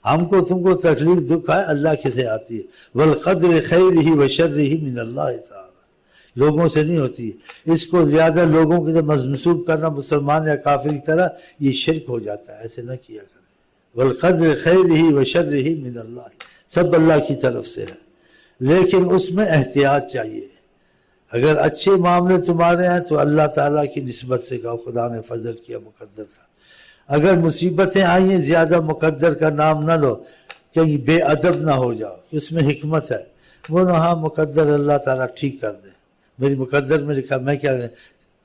ہم کو تم کو تکلیف دکھ ہے اللہ کے سے آتی ہے. والقدر خیرہ وشرہ من اللہ تعالی، لوگوں سے نہیں ہوتی ہے. اس کو زیادہ لوگوں کی طرف منسوب کرنا مسلمان یا کافر کی طرح یہ شرک ہو جاتا ہے، ایسے نہ کیا کریں. والقدر خیرہ وشرہ من اللہ، سب اللہ کی طرف سے ہے، لیکن اس میں احتیاط چاہیے. اگر اچھے معاملے تمہارے ہیں تو اللہ تعالیٰ کی نسبت سے کہو خدا نے فضل کیا، مقدر تھا. اگر مصیبتیں آئی ہیں زیادہ مقدر کا نام نہ لو، کہیں بے ادب نہ ہو جاؤ، اس میں حکمت ہے. وہ ہاں مقدر اللہ تعالیٰ ٹھیک کر دے، میری مقدر میں لکھا، میں کیا کریں.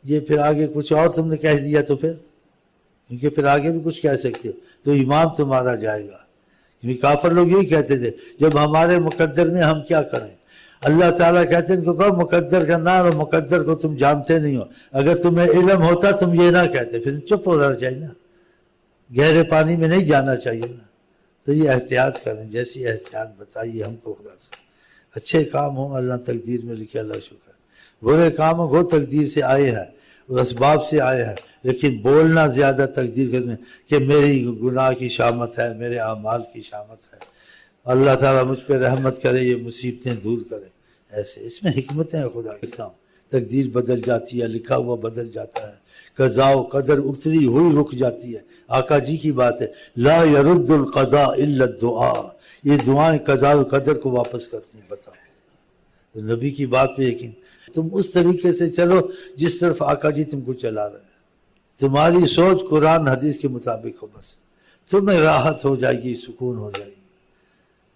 یہ پھر آگے کچھ اور تم نے کہہ دیا تو پھر، کیونکہ پھر آگے بھی کچھ کہہ سکتے ہو تو ایمان تمہارا جائے گا. کیونکہ کافر لوگ یہی کہتے تھے جب ہمارے مقدر میں ہم کیا کریں. اللہ تعالیٰ کہتے ہیں ان کو کہو مقدر کا نام، اور مقدر کو تم جانتے نہیں ہو. اگر تمہیں علم ہوتا تم یہ نہ کہتے، پھر چپ ہو رہنا چاہیے نا، گہرے پانی میں نہیں جانا چاہیے نا. تو یہ احتیاط کریں جیسی احتیاط بتائیے ہم کو خدا سے. اچھے کام ہوں اللہ تقدیر میں لکھے، اللہ شکر. برے کام ہوں وہ تقدیر سے آئے ہیں، وہ اسباب سے آئے ہیں، لیکن بولنا زیادہ تقدیر کرنے کہ میری گناہ کی شامت ہے، میرے اعمال کی شامت ہے، اللہ تعالیٰ مجھ پہ رحمت کرے، یہ مصیبتیں دور کرے. ایسے اس میں حکمتیں ہیں خدا کی. تقدیر بدل جاتی ہے، لکھا ہوا بدل جاتا ہے، قضاء و قدر اتری ہوئی رک جاتی ہے. آقا جی کی بات ہے، لا يرد القضاء الا الدعاء، یہ دعائیں قضاء و قدر کو واپس کرتی ہیں. بتاؤ، تو نبی کی بات پہ یقین. تم اس طریقے سے چلو جس طرف آقا جی تم کو چلا رہے ہیں. تمہاری سوچ قرآن حدیث کے مطابق ہو، بس تمہیں راحت ہو جائے گی، سکون ہو جائے گی.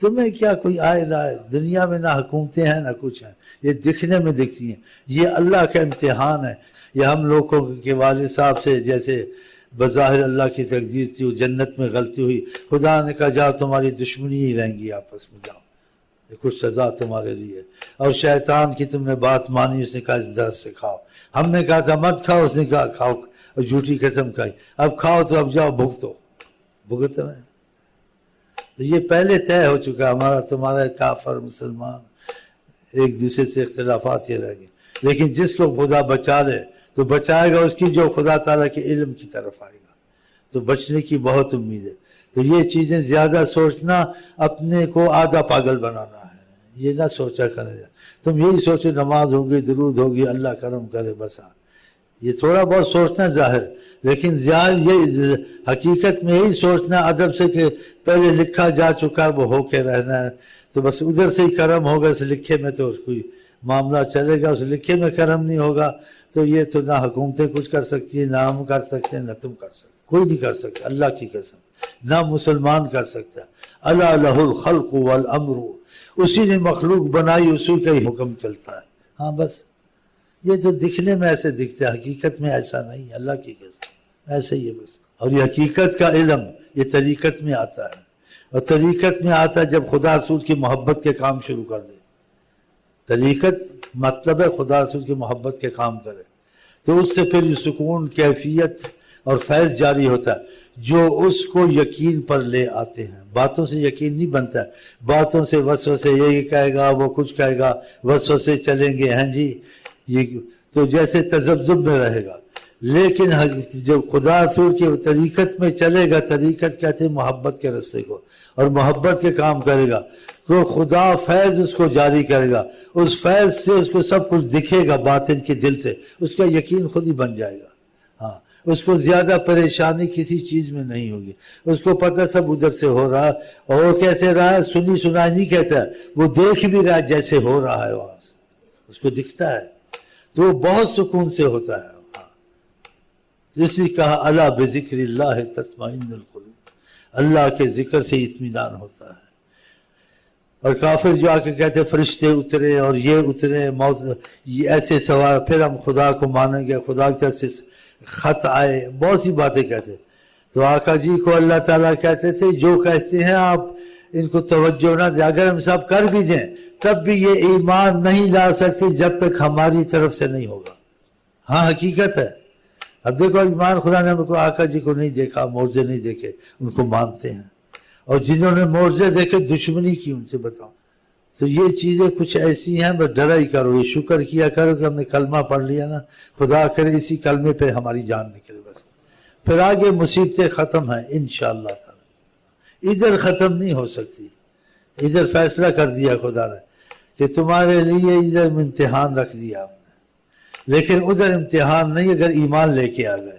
تمہیں کیا کوئی آئے نہ آئے، دنیا میں نہ حکومتیں ہیں نہ کچھ ہیں، یہ دکھنے میں دکھتی ہیں. یہ اللہ کا امتحان ہے. یہ ہم لوگوں کے والد صاحب سے جیسے بظاہر اللہ کی تقدیر تھی، وہ جنت میں غلطی ہوئی، خدا نے کہا جاؤ تمہاری دشمنی ہی رہیں گی آپس میں، جاؤ یہ کچھ سزا تمہارے لیے. اور شیطان کی تم نے بات مانی، اس نے کہا اس درس سے کھاؤ. ہم نے کہا تھا مت کھاؤ، اس نے کہا کھاؤ، اور جھوٹی قسم کھائی. اب کھاؤ تو اب جاؤ بھگتو، بھگت رہے. تو یہ پہلے طے ہو چکا ہمارا تمہارا کافر مسلمان ایک دوسرے سے اختلافات یہ رہ گئے. لیکن جس کو خدا بچا لے تو بچائے گا اس کی جو خدا تعالیٰ کے علم کی طرف آئے گا، تو بچنے کی بہت امید ہے. تو یہ چیزیں زیادہ سوچنا اپنے کو آدھا پاگل بنانا ہے، یہ نہ سوچا کرے. تم یہی سوچو نماز ہوگی، درود ہوگی، اللہ کرم کرے، بس. یہ تھوڑا بہت سوچنا ظاہر، لیکن یہ حقیقت میں یہی سوچنا ادب سے کہ پہلے لکھا جا چکا ہے وہ ہو کے رہنا ہے. تو بس ادھر سے ہی کرم ہوگا، اس لکھے میں تو اس کوئی معاملہ چلے گا، اس لکھے میں کرم نہیں ہوگا تو یہ تو نہ حکومتیں کچھ کر سکتی ہیں، نہ ہم کر سکتے ہیں، نہ تم کر سکتے، کوئی نہیں کر سکتا. اللہ کی قسم نہ مسلمان کر سکتا. الا لہ الخلق والامر، اسی نے مخلوق بنائی، اسی کا ہی حکم چلتا ہے. ہاں بس یہ جو دکھنے میں ایسے دکھتا ہے حقیقت میں ایسا نہیں ہے. اللہ کی قسم ایسے ہی ہے بس. اور یہ حقیقت کا علم یہ طریقت میں آتا ہے، اور طریقت میں آتا ہے جب خدا رسول کی محبت کے کام شروع کر دے. طریقت مطلب ہے خدا رسول کی محبت کے کام کرے، تو اس سے پھر یہ سکون، کیفیت اور فیض جاری ہوتا ہے جو اس کو یقین پر لے آتے ہیں. باتوں سے یقین نہیں بنتا ہے، باتوں سے وسوسے، یہ کہے گا وہ کچھ کہے گا، وسوسے چلیں گے، ہیں جی یہ تو جیسے تذبذب میں رہے گا. لیکن جو خدا رسول کی طریقت میں چلے گا، طریقت کہتے ہیں محبت کے رستے کو، اور محبت کے کام کرے گا تو خدا فیض اس کو جاری کرے گا. اس فیض سے اس کو سب کچھ دکھے گا باطن کے دل سے، اس کا یقین خود ہی بن جائے گا. ہاں اس کو زیادہ پریشانی کسی چیز میں نہیں ہوگی. اس کو پتہ سب ادھر سے ہو رہا ہے، اور کیسے رہا ہے سنی سنائی نہیں کہتا ہے، وہ دیکھ بھی رہا ہے جیسے ہو رہا ہے، وہاں سے اس کو دکھتا ہے، تو وہ بہت سکون سے ہوتا ہے. اس لیے کہا الا بذکر اللہ تطمئن القلوب، اللہ کے ذکر سے اطمینان ہوتا ہے. اور کافر جو آ کے کہتے فرشتے اترے اور یہ اترے، موت، یہ ایسے سوال، پھر ہم خدا کو مانیں گے، خدا کی طرف سے خط آئے، بہت سی باتیں کہتے. تو آقا جی کو اللہ تعالیٰ کہتے تھے جو کہتے ہیں آپ ان کو توجہ نہ دیں، اگر ہم سب کر بھی دیں تب بھی یہ ایمان نہیں لا سکتے جب تک ہماری طرف سے نہیں ہوگا. ہاں حقیقت ہے. اب دیکھو ایمان خدا نے ہم کو آقا جی کو نہیں دیکھا، معجزے نہیں دیکھے، ان کو مانتے ہیں. اور جنہوں نے معجزے دیکھے دشمنی کی ان سے بتاؤ. تو یہ چیزیں کچھ ایسی ہیں، بس ڈرا ہی کرو، یہ شکر کیا کرو کہ ہم نے کلمہ پڑھ لیا نا، خدا کرے اسی کلمے پہ ہماری جان نکلے. بس پھر آگے مصیبتیں ختم ہیں انشاءاللہ تعالی. ادھر ختم نہیں ہو سکتی. ادھر فیصلہ کر دیا خدا نے کہ تمہارے لیے ادھر امتحان رکھ دیا ہم نے، لیکن ادھر امتحان نہیں اگر ایمان لے کے آ گئے.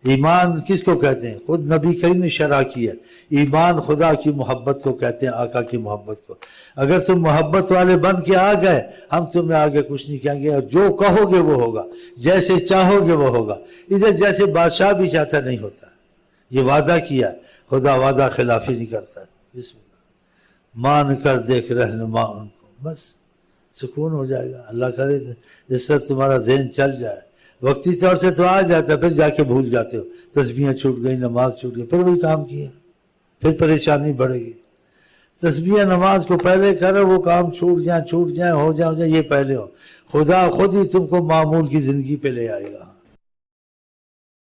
ایمان کس کو کہتے ہیں؟ خود نبی کریم نے شرح کی ہے. ایمان خدا کی محبت کو کہتے ہیں، آقا کی محبت کو. اگر تم محبت والے بن کے آ گئے، ہم تمہیں آگے کچھ نہیں کہیں گے، اور جو کہو گے وہ ہوگا، جیسے چاہو گے وہ ہوگا. ادھر جیسے بادشاہ بھی چاہتا نہیں ہوتا. یہ وعدہ کیا، خدا وعدہ خلافی نہیں کرتا. بسم اللہ، مان کر دیکھ رہنما ان کو، بس سکون ہو جائے گا. اللہ کرے اس طرح تمہارا ذہن چل جائے. وقتی طور سے تو آ جاتا ہے، پھر جا کے بھول جاتے ہو. تسبیحیں چھوٹ گئی، نماز چھوٹ گئی، پھر وہی کام کیا، پھر پریشانی بڑھے گی. تسبیح نماز کو پہلے کرو، وہ کام چھوٹ جائیں ہو جائیں یہ پہلے ہو. خدا خود ہی تم کو معمول کی زندگی پہ لے آئے گا.